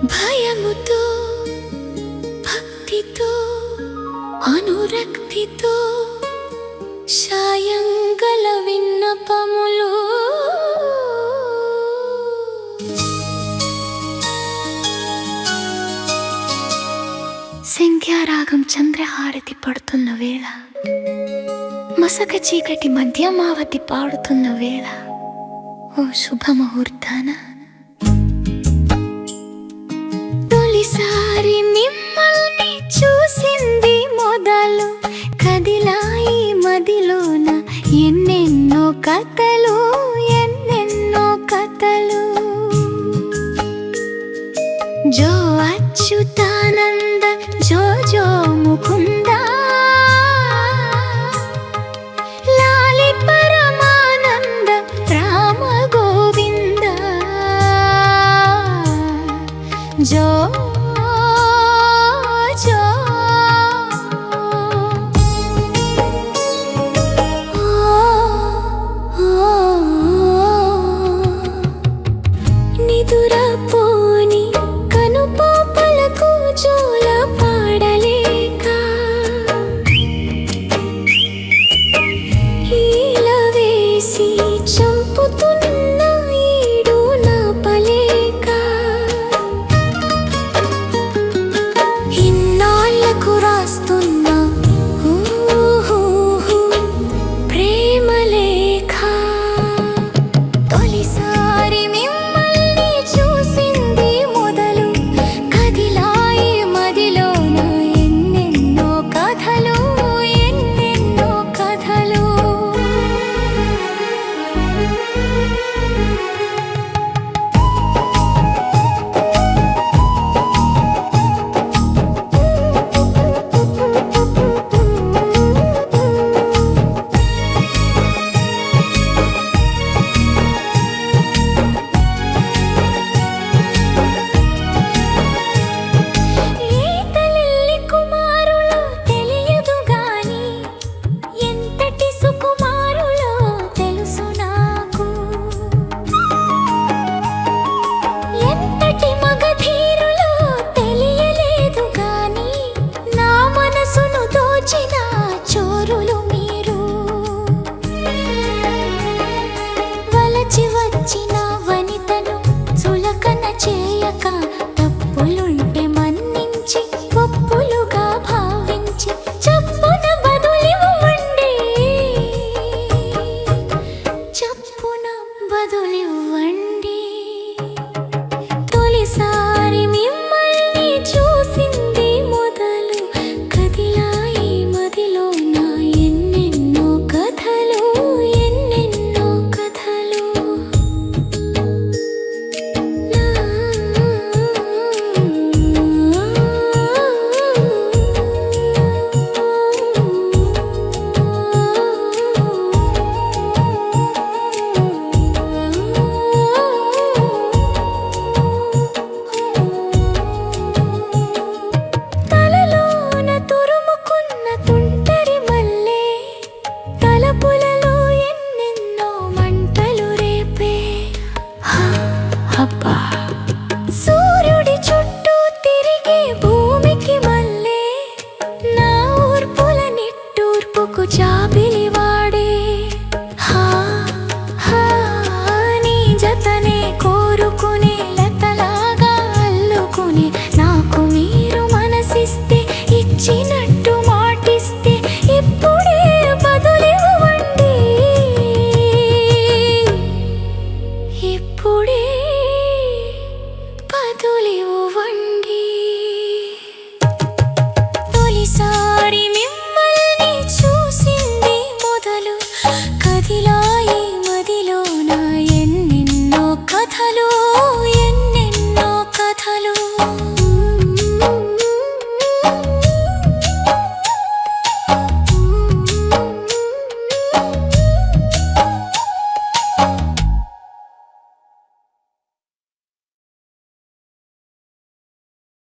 భయముతో భక్తితో అనురక్తితో సాయంగల విన్నపములు సంధ్యారాగం చంద్రహారతి పడుతున్న వేళ మసక చీకటి మధ్యమావతి పాడుతున్న వేళ ఓ శుభముహూర్తాన తొలిసారి మిమ్మల్ని చూసింది మొదలు కదిలాయి మదిలోన ఎన్నెన్నో కథలు ఎన్నెన్నో కథలు జో అచ్యుతానంద జో జో ముకుంద లాలి పరమానంద రామ గోవింద జో జో నిదురపోని కనుపాపలకు జోల పాడలేక ఈల వేసి చంపుతున్న ఈడు నాపలేక ఇన్నాళ్లకు రాస్తున్న ప్రేమ లేఖ తొలిసారి మిమ్మల్ని చూసింది మొదలు కదిలాయి మదిలోన ఎన్నెన్నో కథలు ఎన్నెన్నో కథలు ఈతలిల్లి కుమారులో తెలియదు గాని ఎంతటి సుకుమారులో తెలుసు నాకు ఎంతటి మగధీరులో తెలియలేదు గాని నా మనసును దోచిన చోరులు మీరు వలచి వచ్చిన వనితను చులకన చేయక తప్పులుంటే మన్నించి ఒప్పులుగా భావించి చప్పున బదులివ్వండి చప్పున బదులివ్వండి తొలిసారి మిమ్మల్ని చూసింది మొదలు కదిలాయి మదిలోన ఎన్నెన్నో కథలు ఎన్నెన్నో కథలు తలలోన తురుముకున్న తుంటరి మల్లె తలపులలో ఎన్నెన్నో మంటలు రేపే అబ్బా సూర్యుడి చుట్టూ తిరిగే భూమికి మల్లె నా ఊర్పుల నిట్టూర్పుకు జాబిలి వాడే హా హా నీ జతనే కోరుకునే లతలాగా అల్లుకునే నాకు మీరు మనసిస్తే ఇచ్చినట్టు మాటిస్తే ఇప్పుడే బదులివ్వండి ఇప్పుడే